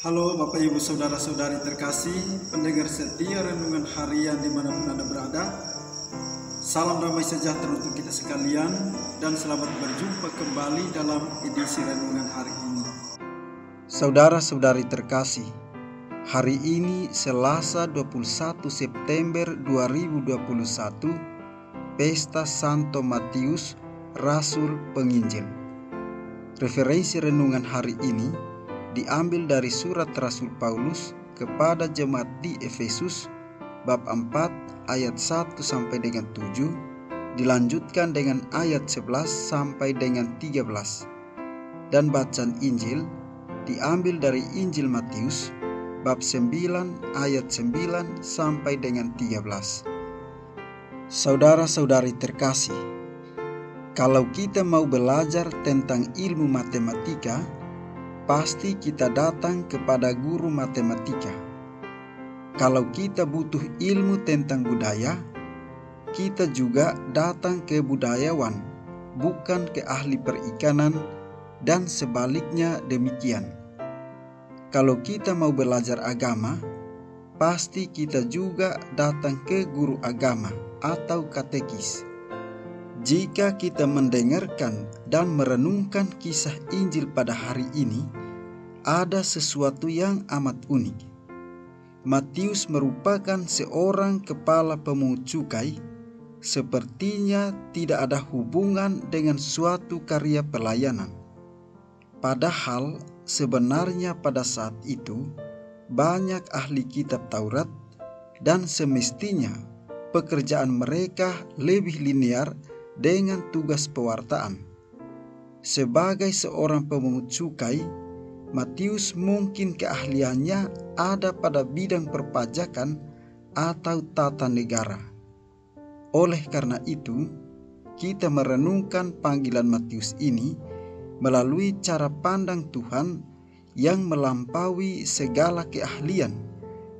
Halo Bapak Ibu Saudara-saudari terkasih, pendengar setia renungan harian dimanapun Anda berada. Salam damai sejahtera untuk kita sekalian dan selamat berjumpa kembali dalam edisi renungan hari ini. Saudara-saudari terkasih, hari ini Selasa 21 September 2021, Pesta Santo Matius, Rasul Penginjil. Referensi renungan hari ini diambil dari surat Rasul Paulus kepada jemaat di Efesus bab 4 ayat 1 sampai dengan 7, dilanjutkan dengan ayat 11 sampai dengan 13. Dan bacaan Injil diambil dari Injil Matius bab 9 ayat 9 sampai dengan 13. Saudara-saudari terkasih, kalau kita mau belajar tentang ilmu matematika, pasti kita datang kepada guru matematika. Kalau kita butuh ilmu tentang budaya, kita juga datang ke budayawan, bukan ke ahli perikanan, dan sebaliknya demikian. Kalau kita mau belajar agama, pasti kita juga datang ke guru agama atau katekis. Jika kita mendengarkan dan merenungkan kisah Injil pada hari ini, ada sesuatu yang amat unik. Matius merupakan seorang kepala pemungut cukai, sepertinya tidak ada hubungan dengan suatu karya pelayanan. Padahal sebenarnya pada saat itu banyak ahli kitab Taurat dan semestinya pekerjaan mereka lebih linear dengan tugas pewartaan. Sebagai seorang pemungut cukai, Matius mungkin keahliannya ada pada bidang perpajakan atau tata negara. Oleh karena itu, kita merenungkan panggilan Matius ini melalui cara pandang Tuhan yang melampaui segala keahlian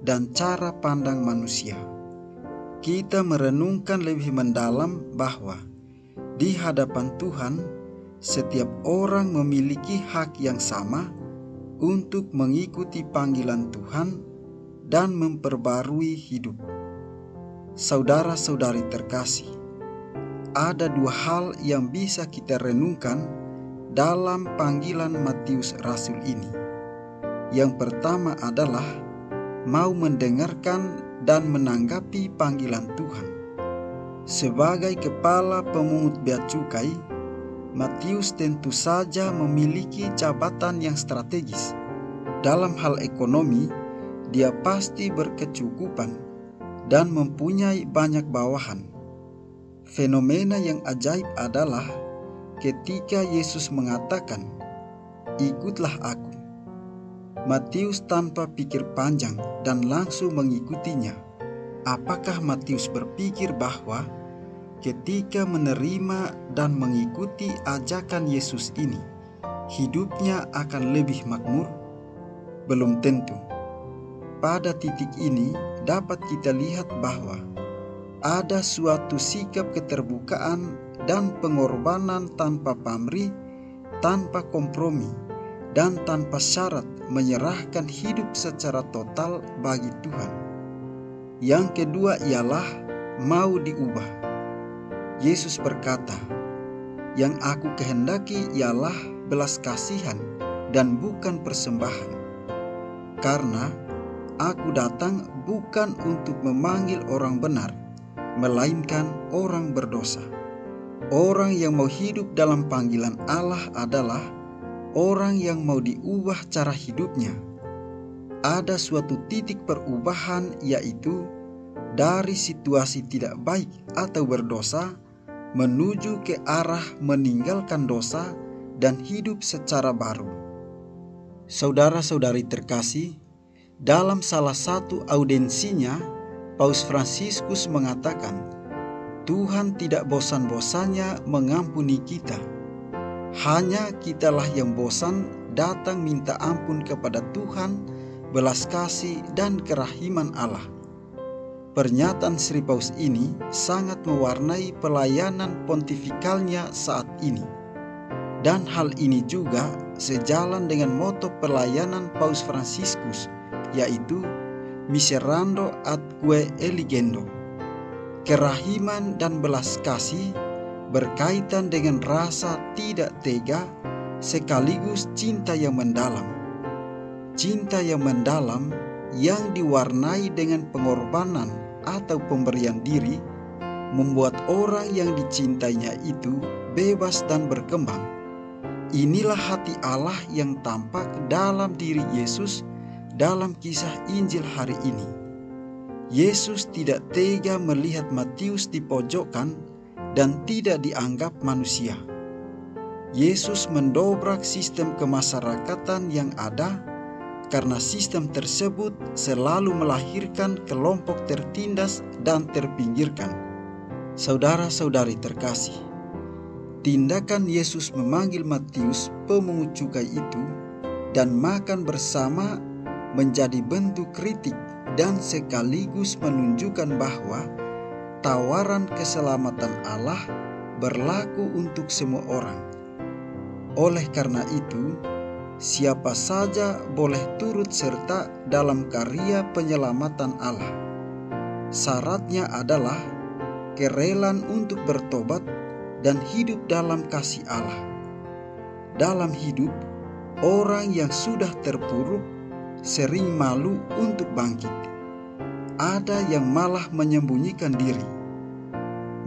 dan cara pandang manusia. Kita merenungkan lebih mendalam bahwa di hadapan Tuhan, setiap orang memiliki hak yang sama untuk mengikuti panggilan Tuhan dan memperbarui hidup. Saudara-saudari terkasih, ada dua hal yang bisa kita renungkan dalam panggilan Matius Rasul ini. Yang pertama adalah mau mendengarkan dan menanggapi panggilan Tuhan. Sebagai kepala pemungut bea cukai, Matius tentu saja memiliki jabatan yang strategis. Dalam hal ekonomi, dia pasti berkecukupan dan mempunyai banyak bawahan. Fenomena yang ajaib adalah ketika Yesus mengatakan, "Ikutlah aku." Matius tanpa pikir panjang dan langsung mengikutinya. Apakah Matius berpikir bahwa ketika menerima dan mengikuti ajakan Yesus ini, hidupnya akan lebih makmur? Belum tentu. Pada titik ini dapat kita lihat bahwa ada suatu sikap keterbukaan dan pengorbanan tanpa pamrih, tanpa kompromi, dan tanpa syarat menyerahkan hidup secara total bagi Tuhan. Yang kedua ialah mau diubah. Yesus berkata, "Yang aku kehendaki ialah belas kasihan dan bukan persembahan. Karena aku datang bukan untuk memanggil orang benar, melainkan orang berdosa." Orang yang mau hidup dalam panggilan Allah adalah orang yang mau diubah cara hidupnya. Ada suatu titik perubahan, yaitu dari situasi tidak baik atau berdosa menuju ke arah meninggalkan dosa dan hidup secara baru. Saudara-saudari terkasih, dalam salah satu audensinya, Paus Fransiskus mengatakan, Tuhan tidak bosan-bosannya mengampuni kita. Hanya kitalah yang bosan datang minta ampun kepada Tuhan, belas kasih dan kerahiman Allah. Pernyataan Sri Paus ini sangat mewarnai pelayanan pontifikalnya saat ini. dan hal ini juga sejalan dengan moto pelayanan Paus Fransiskus, yaitu Miserando atque eligendo. Kerahiman dan belas kasih berkaitan dengan rasa tidak tega sekaligus cinta yang mendalam. Cinta yang mendalam yang diwarnai dengan pengorbanan atau pemberian diri membuat orang yang dicintainya itu bebas dan berkembang. Inilah hati Allah yang tampak dalam diri Yesus dalam kisah Injil hari ini. Yesus tidak tega melihat Matius dipojokkan dan tidak dianggap manusia. Yesus mendobrak sistem kemasyarakatan yang ada karena sistem tersebut selalu melahirkan kelompok tertindas dan terpinggirkan. Saudara-saudari terkasih, tindakan Yesus memanggil Matius pemungut cukai itu dan makan bersama menjadi bentuk kritik dan sekaligus menunjukkan bahwa tawaran keselamatan Allah berlaku untuk semua orang. Oleh karena itu, siapa saja boleh turut serta dalam karya penyelamatan Allah. Syaratnya adalah kerelaan untuk bertobat dan hidup dalam kasih Allah. Dalam hidup, orang yang sudah terpuruk sering malu untuk bangkit. Ada yang malah menyembunyikan diri.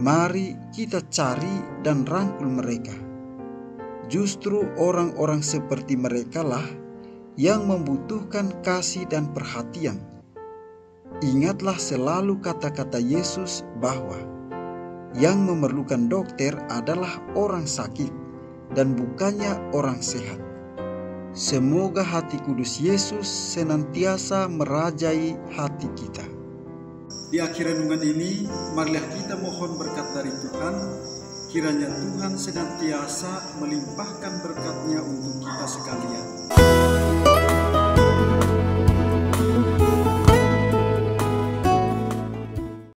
Mari kita cari dan rangkul mereka. Justru orang-orang seperti merekalah yang membutuhkan kasih dan perhatian. Ingatlah selalu kata-kata Yesus bahwa yang memerlukan dokter adalah orang sakit dan bukannya orang sehat. Semoga hati kudus Yesus senantiasa merajai hati kita. Di akhir renungan ini, marilah kita mohon berkat dari Tuhan. Kiranya Tuhan senantiasa melimpahkan berkat-Nya untuk kita sekalian.